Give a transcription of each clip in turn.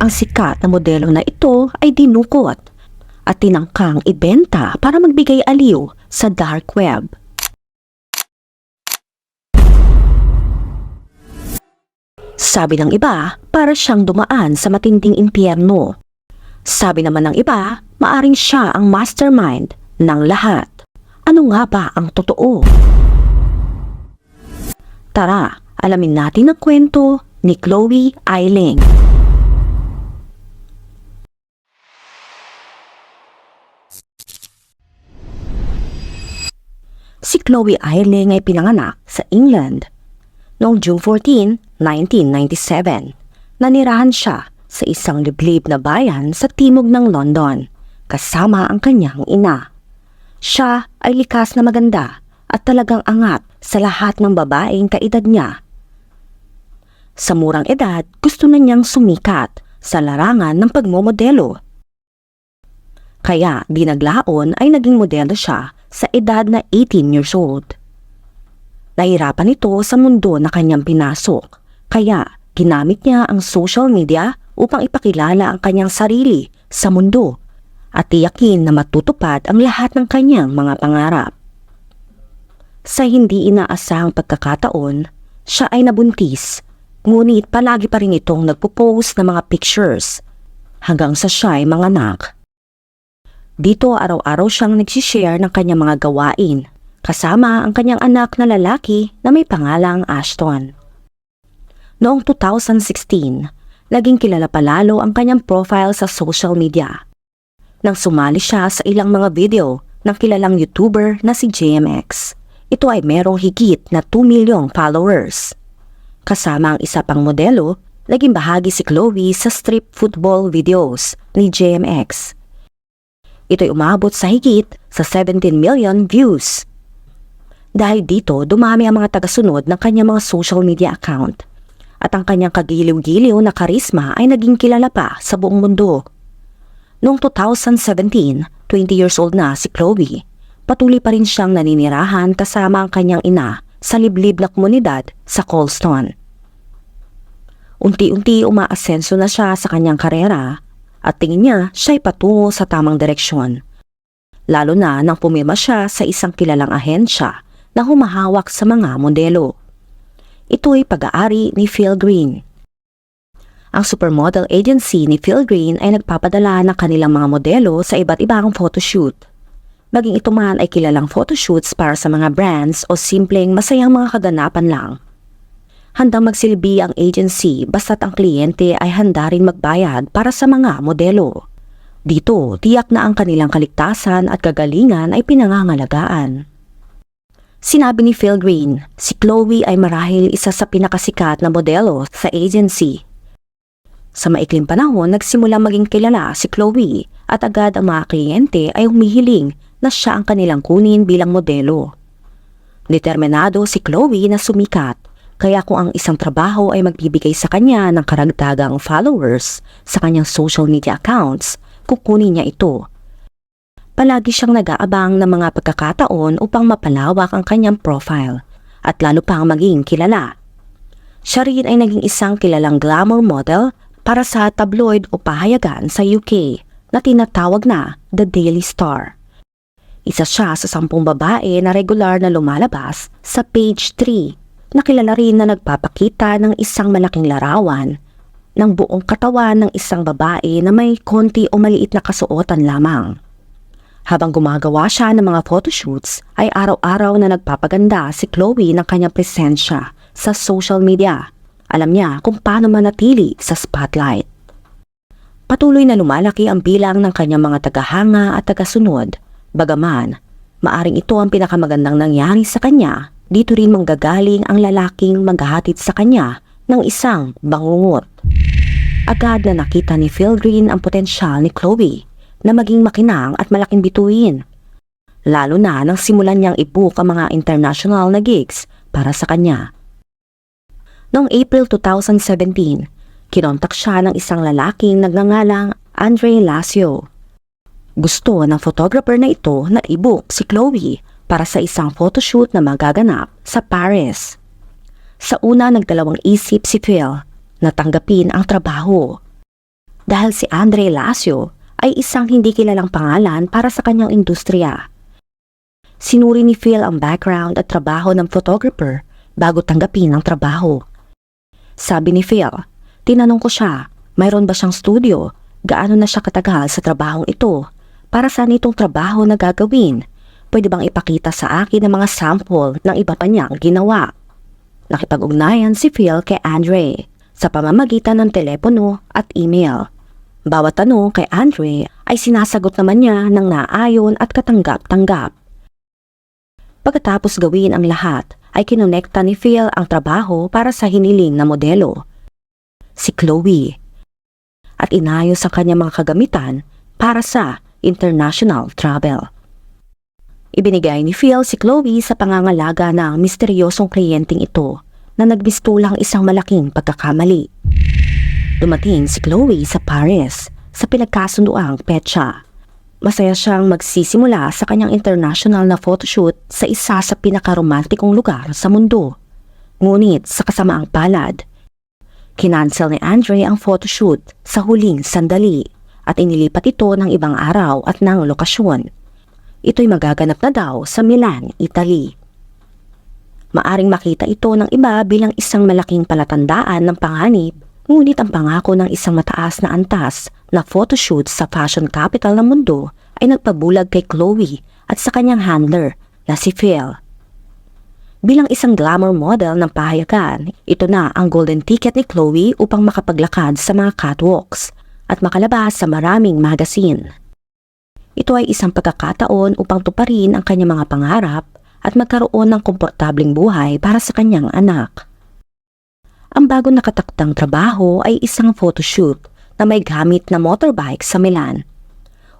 Ang sikat na modelo na ito ay dinukot at tinangkang ibenta para magbigay aliw sa dark web. Sabi ng iba, para siyang dumaan sa matinding impyerno. Sabi naman ng iba, maaring siya ang mastermind ng lahat. Ano nga ba ang totoo? Tara, alamin natin ang kwento ni Chloe Ailing. Si Chloe Ailing ay pinanganak sa England noong June 14, 1997. Nanirahan siya sa isang liblib na bayan sa timog ng London kasama ang kanyang ina. Siya ay likas na maganda at talagang angat sa lahat ng babaeng kaedad niya. Sa murang edad, gusto na niyang sumikat sa larangan ng pagmomodelo. Kaya binaglaon ay naging modelo siya sa edad na 18 years old. Nahirapan ito sa mundo na kanyang pinasok, kaya ginamit niya ang social media upang ipakilala ang kanyang sarili sa mundo at tiyakin na matutupad ang lahat ng kanyang mga pangarap. Sa hindi inaasahang pagkakataon, siya ay nabuntis, ngunit palagi pa rin itong nagpo-post ng mga pictures hanggang sa siya ay manganak. Dito araw-araw siyang nagsishare ng kanyang mga gawain, kasama ang kanyang anak na lalaki na may pangalang Ashton. Noong 2016, naging kilala palalo ang kanyang profile sa social media nang sumali siya sa ilang mga video ng kilalang YouTuber na si JMX. Ito ay merong higit na 2 milyong followers. Kasama ang isa pang modelo, naging bahagi si Chloe sa strip football videos ni JMX. Ito'y umabot sa higit sa 17 million views. Dahil dito, dumami ang mga tagasunod ng kanyang mga social media account at ang kanyang kagiliw-giliw na karisma ay naging kilala pa sa buong mundo. Noong 2017, 20 years old na si Chloe, patuloy pa rin siyang naninirahan kasama ang kanyang ina sa liblib na komunidad sa Colston. Unti-unti umaasenso na siya sa kanyang karera at tingin niya siya'y patungo sa tamang direksyon. Lalo na nang pumirma siya sa isang kilalang ahensya na humahawak sa mga modelo. Ito'y pag-aari ni Phil Green. Ang supermodel agency ni Phil Green ay nagpapadala ng kanilang mga modelo sa iba't ibang photoshoot. Maging ito man ay kilalang photoshoots para sa mga brands o simpleng masayang mga kaganapan lang. Handang magsilbi ang agency basta't ang kliyente ay handa rin magbayad para sa mga modelo. Dito, tiyak na ang kanilang kaligtasan at kagalingan ay pinangangalagaan. Sinabi ni Phil Green, si Chloe ay marahil isa sa pinakasikat na modelo sa agency. Sa maikling panahon, nagsimula maging kilala si Chloe at agad ang mga kliyente ay humihiling na siya ang kanilang kunin bilang modelo. Determinado si Chloe na sumikat, kaya kung ang isang trabaho ay magbibigay sa kanya ng karagdagang followers sa kanyang social media accounts, kukunin niya ito. Palagi siyang nag-aabang ng mga pagkakataon upang mapalawak ang kanyang profile at lalo pang maging kilala. Siya rin ay naging isang kilalang glamour model para sa tabloid o pahayagan sa UK na tinatawag na The Daily Star. Isa siya sa 10 babae na regular na lumalabas sa page 3 na kilala rin na nagpapakita ng isang malaking larawan ng buong katawan ng isang babae na may konti o maliit na kasuotan lamang. Habang gumagawa siya ng mga photoshoots ay araw-araw na nagpapaganda si Chloe ng kanyang presensya sa social media. Alam niya kung paano manatili sa spotlight. Patuloy na lumalaki ang bilang ng kanyang mga tagahanga at tagasunod. Bagaman, maaring ito ang pinakamagandang nangyari sa kanya, dito rin manggagaling ang lalaking maghahatid sa kanya ng isang bangungot. Agad na nakita ni Phil Green ang potensyal ni Chloe na maging makinang at malaking bituin. Lalo na nang simulan niyang i-book ang mga international na gigs para sa kanya. Noong April 2017, kinontak siya ng isang lalaking nagngangalang Andre Lacio. Gusto ng photographer na ito na i-book si Chloe para sa isang photoshoot na magaganap sa Paris. Sa una nagdalawang isip si Phil na tanggapin ang trabaho. dahil si Andre Lacio ay isang hindi kilalang pangalan para sa kanyang industriya. Sinuri ni Phil ang background at trabaho ng photographer bago tanggapin ang trabaho. Sabi ni Phil, tinanong ko siya, mayroon ba siyang studio? Gaano na siya katagal sa trabahong ito? Para saan itong trabaho na gagawin? Pwede bang ipakita sa akin ang mga sample ng iba pa niyang ginawa? Nakipag-ugnayan si Phil kay Andre sa pamamagitan ng telepono at email. Bawat tanong kay Andre ay sinasagot naman niya ng naayon at katanggap-tanggap. Pagkatapos gawin ang lahat, ay kinonekta ni Phil ang trabaho para sa hiniling na modelo, si Chloe, at inayos ang kanyang mga kagamitan para sa international travel. Ibinigay ni Phil si Chloe sa pangangalaga ng misteryosong kliyenteng ito na nagbistulang isang malaking pagkakamali. Dumating si Chloe sa Paris sa pinagkasunduang petsa. Masaya siyang magsisimula sa kanyang international na photoshoot sa isa sa pinakaromantikong lugar sa mundo. Ngunit sa kasamaang palad, kinansel ni Andre ang photoshoot sa huling sandali at inilipat ito ng ibang araw at ng lokasyon. Ito'y magaganap na daw sa Milan, Italy. Maaring makita ito ng iba bilang isang malaking palatandaan ng panganib, ngunit ang pangako ng isang mataas na antas na photoshoot sa fashion capital ng mundo ay nagpabulag kay Chloe at sa kanyang handler na si Phil. Bilang isang glamour model ng pahayagan, ito na ang golden ticket ni Chloe upang makapaglakad sa mga catwalks at makalabas sa maraming magazine. Ito ay isang pagkakataon upang tuparin ang kanyang mga pangarap at magkaroon ng komportableng buhay para sa kanyang anak. Ang bago nakataktang trabaho ay isang photoshoot na may gamit na motorbike sa Milan.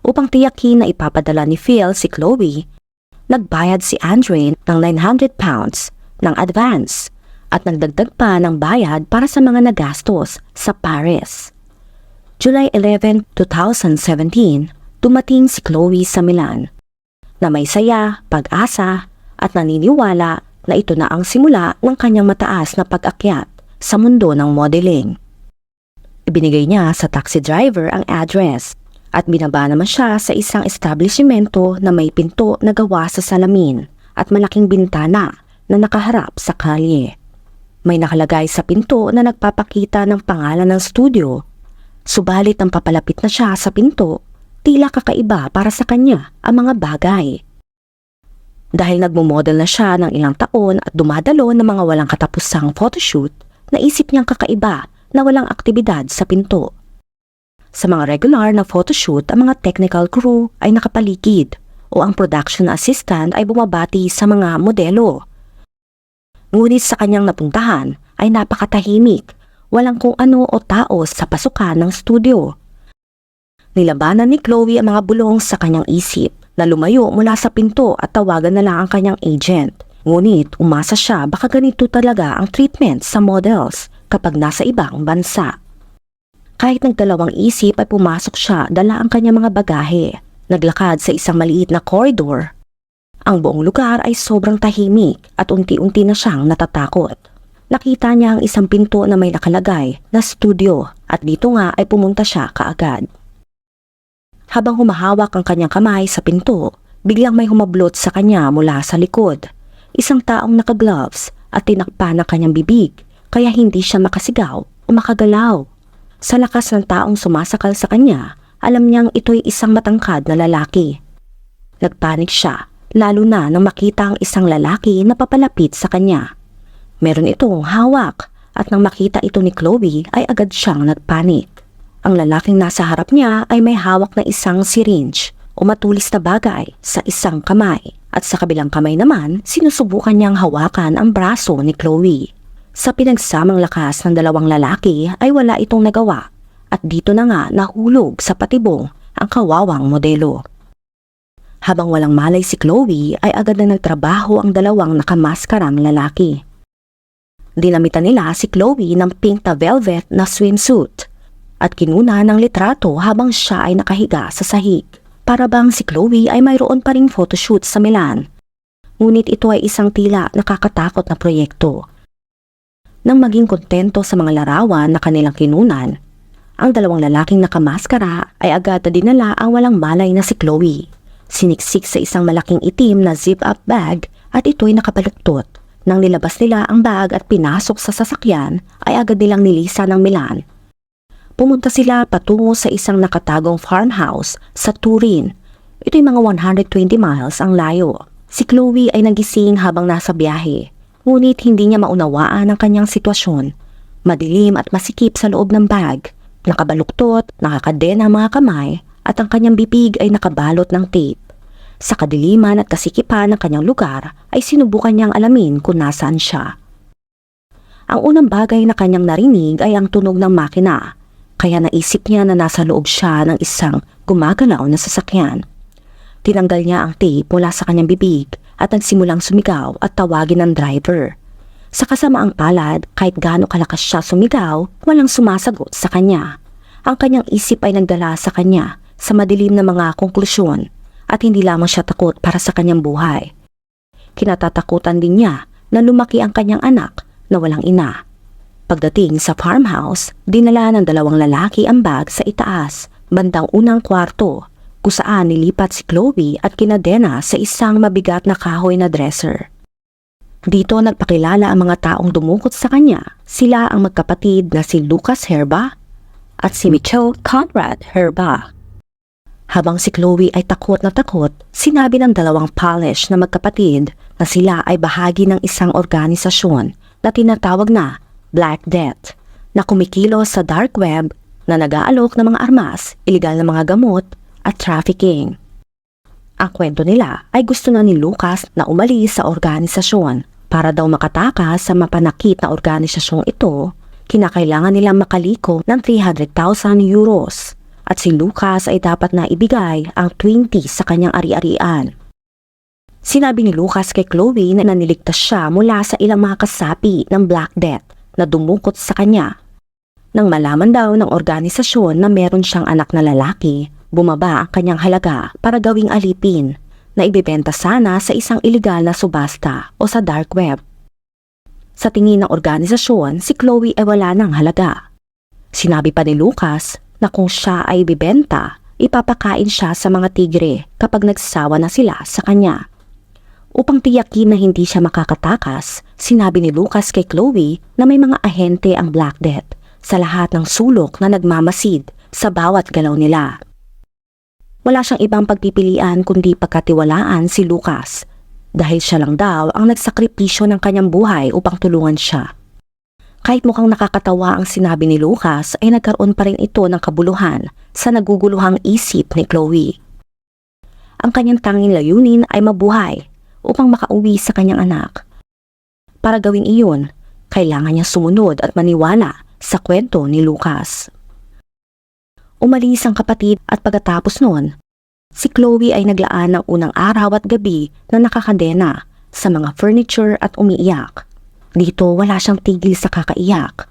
Upang tiyakin na ipapadala ni Phil si Chloe, nagbayad si Andre ng £900 ng advance at nagdagdag pa ng bayad para sa mga nagastos sa Paris. July 11, 2017, dumating si Chloe sa Milan na may saya, pag-asa at naniniwala na ito na ang simula ng kanyang mataas na pag-akyat sa mundo ng modeling. Ibinigay niya sa taxi driver ang address at binaba naman siya sa isang establishmento na may pinto na gawa sa salamin at malaking bintana na nakaharap sa kalye. May nakalagay sa pinto na nagpapakita ng pangalan ng studio. Subalit ang papalapit na siya sa pinto, tila kakaiba para sa kanya ang mga bagay. Dahil nagmumodel na siya ng ilang taon at dumadalo ng mga walang katapusang photoshoot, naisip niyang kakaiba na walang aktibidad sa pinto. Sa mga regular na photoshoot, ang mga technical crew ay nakapaligid o ang production assistant ay bumabati sa mga modelo. Ngunit sa kanyang napuntahan ay napakatahimik, walang kung ano o tao sa pasukan ng studio. Nilabanan ni Chloe ang mga bulong sa kanyang isip na lumayo mula sa pinto at tawagan na lang ang kanyang agent. Ngunit umasa siya baka ganito talaga ang treatment sa models kapag nasa ibang bansa. Kahit nagdalawang isip ay pumasok siya dala ang kanyang mga bagahe. Naglakad sa isang maliit na corridor. Ang buong lugar ay sobrang tahimik at unti-unti na siyang natatakot. Nakita niya ang isang pinto na may nakalagay na studio at dito nga ay pumunta siya kaagad. Habang humahawak ang kanyang kamay sa pinto, biglang may humablot sa kanya mula sa likod. Isang taong naka-gloves at tinakpan ang kanyang bibig kaya hindi siya makasigaw o makagalaw. Sa lakas ng taong sumasakal sa kanya, alam niyang ito'y isang matangkad na lalaki. Nagpanik siya, lalo na nang makita ang isang lalaki na papalapit sa kanya. Meron itong hawak at nang makita ito ni Chloe ay agad siyang nagpanik. Ang lalaking nasa harap niya ay may hawak na isang syringe o matulis na bagay sa isang kamay at sa kabilang kamay naman sinusubukan niyang hawakan ang braso ni Chloe. Sa pinagsamang lakas ng dalawang lalaki ay wala itong nagawa at dito na nga nahulog sa patibong ang kawawang modelo. Habang walang malay si Chloe ay agad na nagtrabaho ang dalawang nakamaskarang lalaki. Dinamitan nila si Chloe ng pink na velvet na swimsuit at kinuna ng litrato habang siya ay nakahiga sa sahig. Para bang si Chloe ay mayroon pa ring photoshoot sa Milan. Ngunit ito ay isang tila nakakatakot na proyekto. Nang maging kontento sa mga larawan na kanilang kinunan, Ang dalawang lalaking nakamaskara ay agad na dinala ang walang malay na si Chloe. Siniksik sa isang malaking itim na zip-up bag at ito'y nakabaluktot. Nang nilabas nila ang bag at pinasok sa sasakyan, ay agad nilang nilisa ng Milan. Pumunta sila patungo sa isang nakatagong farmhouse sa Turin. Ito'y mga 120 miles ang layo. Si Chloe ay nagising habang nasa biyahe, ngunit hindi niya maunawaan ang kanyang sitwasyon. Madilim at masikip sa loob ng bag, nakabaluktot, nakakadena ang mga kamay, at ang kanyang bibig ay nakabalot ng tape. Sa kadiliman at kasikipan ng kanyang lugar ay sinubukan niyang alamin kung nasaan siya. Ang unang bagay na kanyang narinig ay ang tunog ng makina, kaya naisip niya na nasa loob siya ng isang gumagalaw na sasakyan. Tinanggal niya ang tape mula sa kanyang bibig at nagsimulang sumigaw at tawagin ng driver. Sa kasamaang palad, kahit gaano kalakas siya sumigaw, walang sumasagot sa kanya. Ang kanyang isip ay nagdala sa kanya sa madilim na mga konklusyon at hindi lamang siya takot para sa kanyang buhay. Kinatatakutan din niya na lumaki ang kanyang anak na walang ina. Pagdating sa farmhouse, dinala ng dalawang lalaki ang bag sa itaas, bandang unang kwarto, kung saan nilipat si Chloe at kinadena sa isang mabigat na kahoy na dresser. Dito nagpakilala ang mga taong dumukot sa kanya. Sila ang magkapatid na si Lucas Herba at si Michelle Conrad Herba. Habang si Chloe ay takot na takot, sinabi ng dalawang Polish na magkapatid na sila ay bahagi ng isang organisasyon na tinatawag na Black Death, na kumikilos sa dark web na nag-aalok ng mga armas, iligal na mga gamot at trafficking. Ang kwento nila ay gusto na ni Lucas na umalis sa organisasyon. Para daw makatakas sa mapanakit na organisasyong ito, kinakailangan nilang makaliko ng 300,000 euros. At si Lucas ay dapat na ibigay ang 20 sa kanyang ari-arian. Sinabi ni Lucas kay Chloe na niligtas siya mula sa ilang mga kasapi ng Black Death na dumukot sa kanya. Nang malaman daw ng organisasyon na meron siyang anak na lalaki, bumaba ang kanyang halaga para gawing alipin na ibibenta sana sa isang iligal na subasta o sa dark web. Sa tingin ng organisasyon, si Chloe ay wala ng halaga. Sinabi pa ni Lucas na kung siya ay bibenta, ipapakain siya sa mga tigre kapag nagsasawa na sila sa kanya. Upang tiyakin na hindi siya makakatakas, sinabi ni Lucas kay Chloe na may mga ahente ang Black Death sa lahat ng sulok na nagmamasid sa bawat galaw nila. Wala siyang ibang pagpipilian kundi pagkatiwalaan si Lucas dahil siya lang daw ang nagsakripisyo ng kanyang buhay upang tulungan siya. Kahit mukhang nakakatawa ang sinabi ni Lucas ay nagkaroon pa rin ito ng kabuluhan sa naguguluhang isip ni Chloe. Ang kanyang tanging layunin ay mabuhay upang makauwi sa kanyang anak. Para gawing iyon, kailangan niya sumunod at maniwala sa kwento ni Lucas. Umalis ang kapatid at pagkatapos noon, si Chloe ay naglaan ng unang araw at gabi na nakakadena sa mga furniture at umiiyak. Dito wala siyang tigil sa kakaiyak.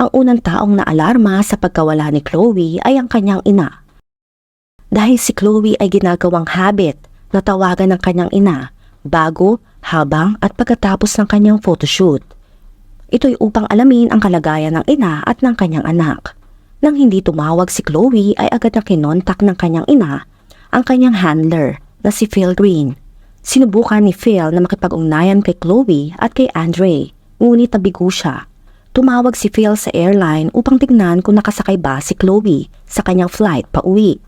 Ang unang taong naalarma sa pagkawala ni Chloe ay ang kanyang ina. Dahil si Chloe ay ginagawang habit na tawagan ng kanyang ina bago, habang at pagkatapos ng kanyang photoshoot. Ito'y upang alamin ang kalagayan ng ina at ng kanyang anak. Nang hindi tumawag si Chloe ay agad na kinontak ng kanyang ina ang kanyang handler na si Phil Green. Sinubukan ni Phil na makipag-ugnayan kay Chloe at kay Andre, ngunit nabigo siya. Tumawag si Phil sa airline upang tignan kung nakasakay ba si Chloe sa kanyang flight pa uwi.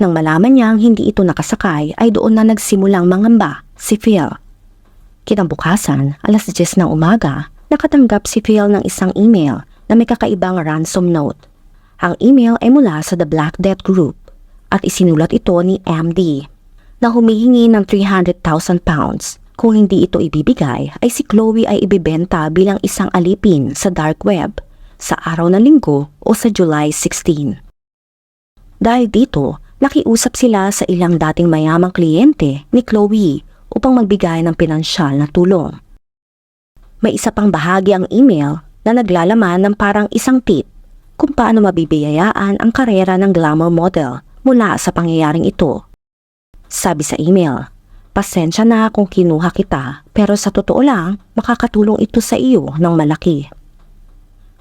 Nang malaman niyang hindi ito nakasakay ay doon na nagsimulang mangamba si Phil. Kinabukasan, alas 10 ng umaga, nakatanggap si Phil ng isang email na may kakaibang ransom note. Ang email ay mula sa The Black Death Group at isinulat ito ni MD na humihingi ng 300,000 pounds. Kung hindi ito ibibigay ay si Chloe ay ibibenta bilang isang alipin sa dark web sa araw ng Linggo o sa July 16. Dahil dito, nakiusap sila sa ilang dating mayamang kliyente ni Chloe upang magbigay ng pinansyal na tulong. May isa pang bahagi ang email na naglalaman ng parang isang tip kung paano mabibiyayaan ang karera ng glamour model mula sa pangyayaring ito. Sabi sa email, "Pasensya na kung kinuha kita pero sa totoo lang makakatulong ito sa iyo ng malaki."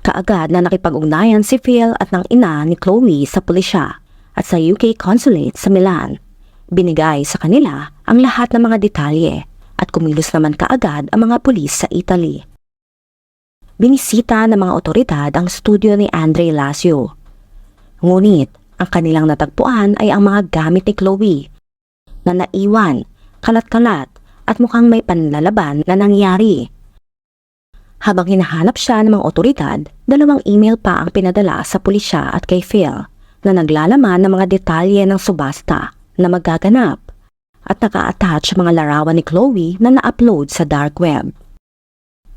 Kaagad na nakipag-ugnayan si Phil at ng ina ni Chloe sa pulisya at sa UK Consulate sa Milan. Binigay sa kanila ang lahat ng mga detalye at kumilos naman kaagad ang mga pulis sa Italy. Binisita ng mga otoridad ang studio ni Andre Lacio. Ngunit ang kanilang natagpuan ay ang mga gamit ni Chloe na naiwan, kalat-kalat at mukhang may panlalaban na nangyari. Habang hinahanap siya ng mga otoridad, 2 email pa ang pinadala sa pulisya at kay Phil na naglalaman ng mga detalye ng subasta na magaganap at naka-attach mga larawan ni Chloe na na-upload sa dark web.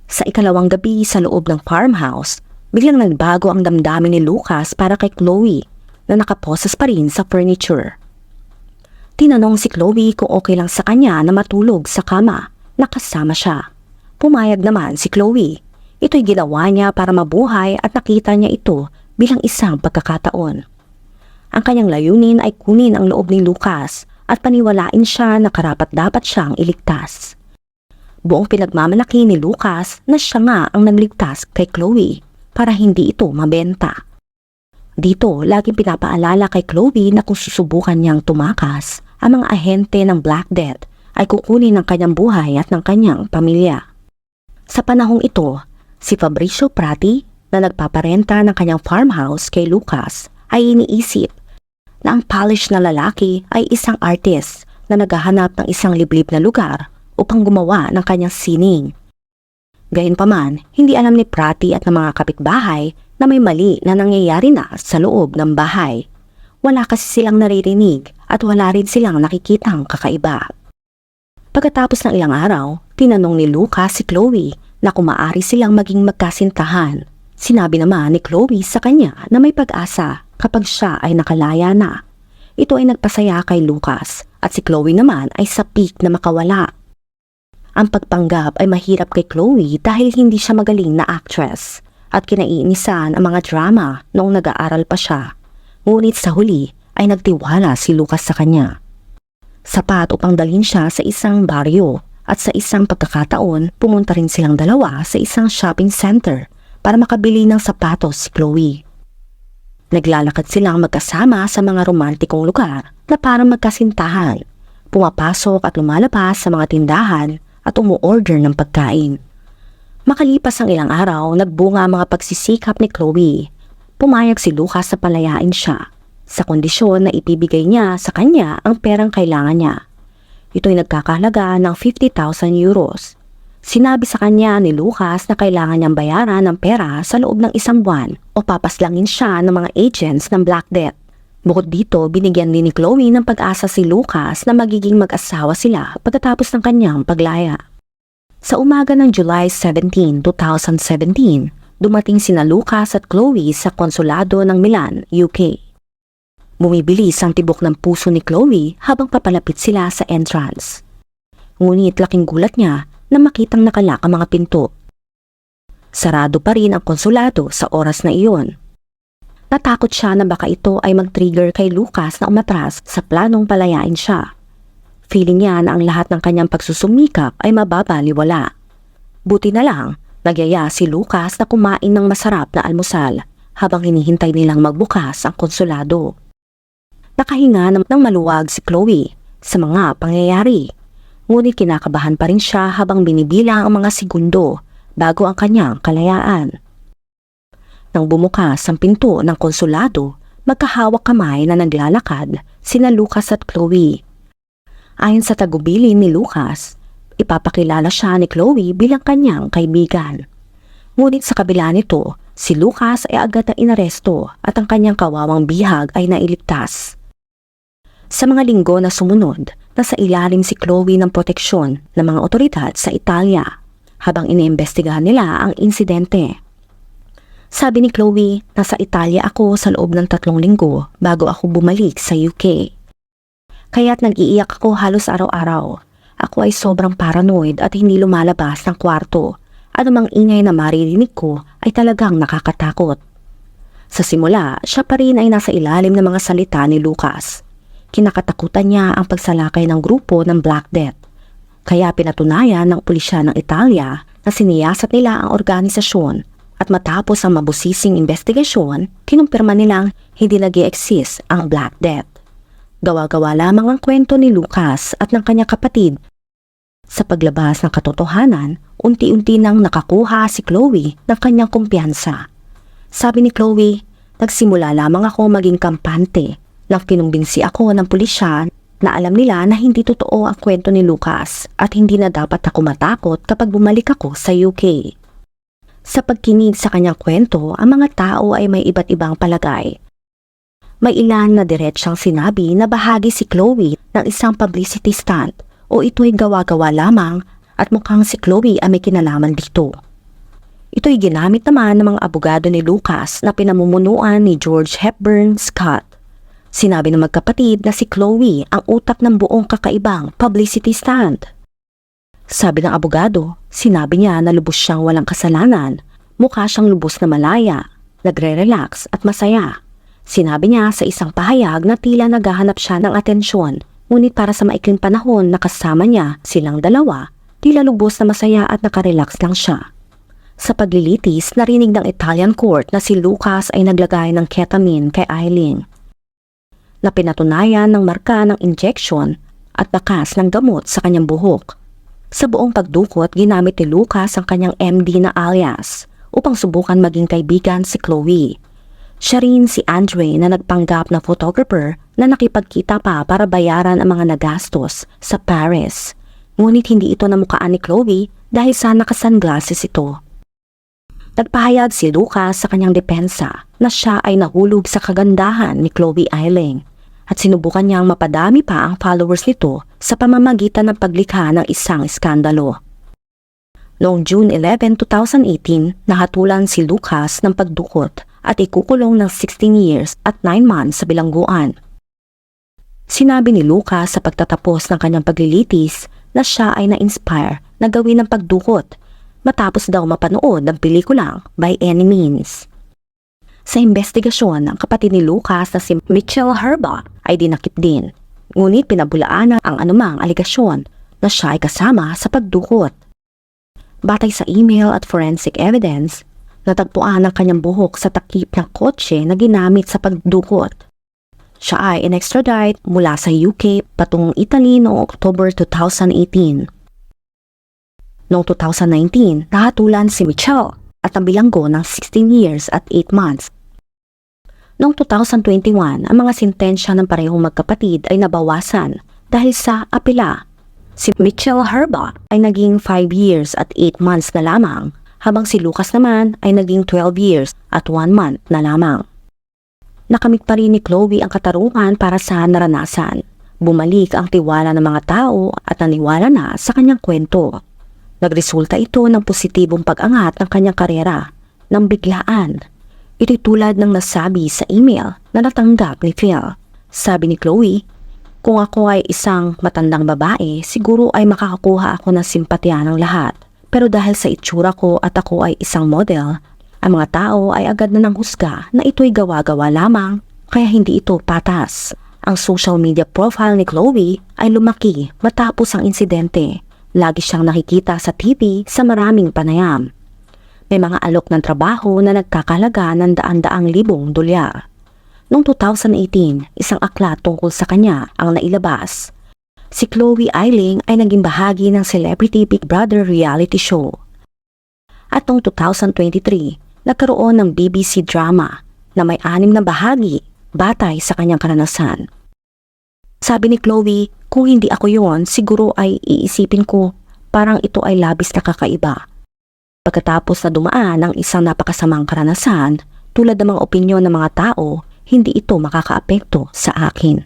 Sa ikalawang gabi sa loob ng farmhouse, biglang nagbago ang damdamin ni Lucas para kay Chloe na nakaposes pa rin sa furniture. Tinanong si Chloe kung okay lang sa kanya na matulog sa kama na kasama siya. Pumayag naman si Chloe. Ito'y ginawa niya para mabuhay at nakita niya ito bilang isang pagkakataon. Ang kanyang layunin ay kunin ang loob ni Lucas at paniwalain siya na karapat-dapat siyang iligtas. Buong pinagmamalaki ni Lucas na siya nga ang nagligtas kay Chloe para hindi ito mabenta. Dito, laging pinapaalala kay Chloe na kung susubukan niyang tumakas, ang mga ahente ng Black Death ay kukunin ng kanyang buhay at ng kanyang pamilya. Sa panahong ito, si Fabrizio Prati na nagpaparenta ng kanyang farmhouse kay Lucas ay iniisip na ang polish na lalaki ay isang artist na naghahanap ng isang liblib na lugar upang gumawa ng kanyang sining. Gayunpaman, hindi alam ni Prati at ng mga kapitbahay na may mali na nangyayari na sa loob ng bahay. Wala kasi silang naririnig at wala rin silang nakikitang kakaiba. Pagkatapos ng ilang araw, tinanong ni Lucas si Chloe na kung maaari silang maging magkasintahan. Sinabi naman ni Chloe sa kanya na may pag-asa kapag siya ay nakalaya na. Ito ay nagpasaya kay Lucas at si Chloe naman ay sa peak na makawala. Ang pagpanggap ay mahirap kay Chloe dahil hindi siya magaling na actress at kinaiinisan ang mga drama noong nag-aaral pa siya. Ngunit sa huli ay nagtiwala si Lucas sa kanya. Sapat upang dalhin siya sa isang baryo at sa isang pagkakataon pumunta rin silang dalawa sa isang shopping center para makabili ng sapatos si Chloe. Naglalakad silang magkasama sa mga romantikong lugar na parang magkasintahan. Pumapasok at lumalabas sa mga tindahan at umu-order ng pagkain. Makalipas ang ilang araw, nagbunga ang mga pagsisikap ni Chloe. Pumayag si Lucas sa palayain siya, sa kondisyon na ipibigay niya sa kanya ang perang kailangan niya. Ito'y nagkakahalaga ng 50,000 euros. Sinabi sa kanya ni Lucas na kailangan niyang bayaran ng pera sa loob ng 1 buwan o papaslangin siya ng mga agents ng Black Death. Bukod dito, binigyan din ni Chloe ng pag-asa si Lucas na magiging mag-asawa sila pagkatapos ng kanyang paglaya. Sa umaga ng July 17, 2017, dumating sina Lucas at Chloe sa konsulado ng Milan, UK. Bumibilis ang tibok ng puso ni Chloe habang papalapit sila sa entrance. Ngunit laking gulat niya na makitang nakalak ang mga pinto. Sarado pa rin ang konsulado sa oras na iyon. Natakot siya na baka ito ay mag-trigger kay Lucas na umatras sa planong palayain siya. Feeling niya na ang lahat ng kanyang pagsusumikap ay mababaliwala. Buti na lang, nagyaya si Lucas na kumain ng masarap na almusal habang hinihintay nilang magbukas ang konsulado. Nakahinga ng maluwag si Chloe sa mga pangyayari. Ngunit kinakabahan pa rin siya habang binibilang ang mga segundo bago ang kanyang kalayaan. Nang bumukas ang pinto ng konsulado, magkahawak kamay na naglalakad sina Lucas at Chloe. Ayon sa tagubilin ni Lucas, ipapakilala siya ni Chloe bilang kanyang kaibigan. Ngunit sa kabila nito, si Lucas ay agad na inaresto at ang kanyang kawawang bihag ay nailigtas. Sa mga linggo na sumunod, nasa ilalim si Chloe ng proteksyon ng mga otoridad sa Italia habang iniimbestigahan nila ang insidente. Sabi ni Chloe, nasa Italia ako sa loob ng 3 linggo bago ako bumalik sa UK. Kaya't nag-iiyak ako halos araw-araw. Ako ay sobrang paranoid at hindi lumalabas ng kwarto. Anumang ingay na maririnig ko ay talagang nakakatakot. Sa simula, siya pa rin ay nasa ilalim ng mga salita ni Lucas. Kinakatakutan niya ang pagsalakay ng grupo ng Black Death. Kaya pinatunayan ng pulisya ng Italia na siniyasat nila ang organisasyon At matapos ang mabusising investigasyon, kinumpirma nilang hindi nag-i-exist ang Black Death. Gawa-gawa lamang ang kwento ni Lucas at ng kanyang kapatid. Sa paglabas ng katotohanan, unti-unti nang nakakuha si Chloe ng kanyang kumpiyansa. Sabi ni Chloe, nagsimula lamang ako maging kampante nang kinumbinsi ako ng pulisya na alam nila na hindi totoo ang kwento ni Lucas at hindi na dapat ako matakot kapag bumalik ako sa UK. Sa pagkinig sa kanyang kwento, ang mga tao ay may iba't ibang palagay. May ilan na diretsyang sinabi na bahagi si Chloe ng isang publicity stunt o ito'y gawa-gawa lamang at mukhang si Chloe ay may kinalaman dito. Ito'y ginamit naman ng mga abogado ni Lucas na pinamumunuan ni George Hepburn Scott. Sinabi ng magkapatid na si Chloe ang utak ng buong kakaibang publicity stunt. Sabi ng abogado, sinabi niya na lubos siyang walang kasalanan, mukha siyang lubos na malaya, nagre-relax at masaya. Sinabi niya sa isang pahayag na tila naghahanap siya ng atensyon, ngunit para sa maikling panahon na kasama niya silang dalawa, tila lubos na masaya at nakarelax lang siya. Sa paglilitis, narinig ng Italian court na si Lucas ay naglagay ng ketamine kay Eileen, na pinatunayan ng marka ng injection at bakas ng gamot sa kanyang buhok. Sa buong pagdukot, ginamit ni Lucas ang kanyang MD na alias upang subukan maging kaibigan si Chloe. Siya rin si Andre na nagpanggap na photographer na nakipagkita pa para bayaran ang mga nagastos sa Paris. Ngunit hindi ito namukaan ni Chloe dahil sa naka-sunglasses ito. Nagpahayag si Lucas sa kanyang depensa na siya ay nahulog sa kagandahan ni Chloe Eiling at sinubukan niyang mapadami pa ang followers nito sa pamamagitan ng paglikha ng isang iskandalo. Noong June 11, 2018, nahatulan si Lucas ng pagdukot at ikukulong ng 16 years at 9 months sa bilangguan. Sinabi ni Lucas sa pagtatapos ng kanyang paglilitis na siya ay na-inspire na gawin ang pagdukot matapos daw mapanood ng pelikulang By Any Means. Sa investigasyon, ang kapatid ni Lucas na si Mitchell Herba ay dinakip din, ngunit pinabulaan ang anumang aligasyon na siya ay kasama sa pagdukot. Batay sa email at forensic evidence, natagpuan ang kanyang buhok sa takip ng kotse na ginamit sa pagdukot. Siya ay in-extradite mula sa UK patungong Italy noong October 2018. Noong 2019, nahatulan si Mitchell at ang bilanggo ng 16 years at 8 months. Noong 2021, ang mga sintensya ng parehong magkapatid ay nabawasan dahil sa apela. Si Mitchell Herba ay naging 5 years at 8 months na lamang, habang si Lucas naman ay naging 12 years at 1 month na lamang. Nakamit pa rin ni Chloe ang katarungan para sa naranasan. Bumalik ang tiwala ng mga tao at naniwala na sa kanyang kwento. Nagresulta ito ng positibong pag-angat ng kanyang karera ng biglaan. Ito'y tulad ng nasabi sa email na natanggap ni Phil. Sabi ni Chloe, kung ako ay isang matandang babae, siguro ay makakakuha ako ng simpatya ng lahat. Pero dahil sa itsura ko at ako ay isang model, ang mga tao ay agad na nanghusga na ito'y gawa-gawa lamang, kaya hindi ito patas. Ang social media profile ni Chloe ay lumaki matapos ang insidente. Lagi siyang nakikita sa TV sa maraming panayam. May mga alok ng trabaho na nagkakalaga ng daan-daang libong dolyar. Noong 2018, isang aklat tungkol sa kanya ang nailabas. Si Chloe Eiling ay naging bahagi ng Celebrity Big Brother reality show. At noong 2023, nagkaroon ng BBC drama na may 6 na bahagi batay sa kanyang karanasan. Sabi ni Chloe, kung hindi ako yon, siguro ay iisipin ko parang ito ay labis na kakaiba. Pagkatapos na dumaan ng isang napakasamang karanasan, tulad ng mga opinyon ng mga tao, hindi ito makakaapekto sa akin.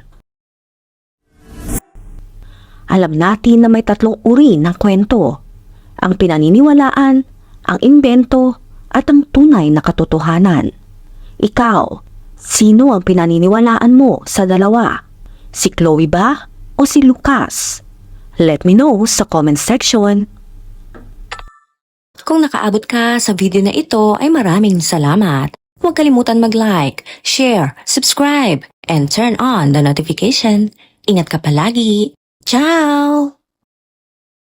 Alam natin na may 3 uri ng kwento. Ang pinaniniwalaan, ang imbento, at ang tunay na katotohanan. Ikaw, sino ang pinaniniwalaan mo sa dalawa? Si Chloe ba o si Lucas? Let me know sa comment section. Kung nakaabot ka sa video na ito ay maraming salamat. Huwag kalimutan mag-like, share, subscribe, and turn on the notification. Ingat ka palagi. Ciao!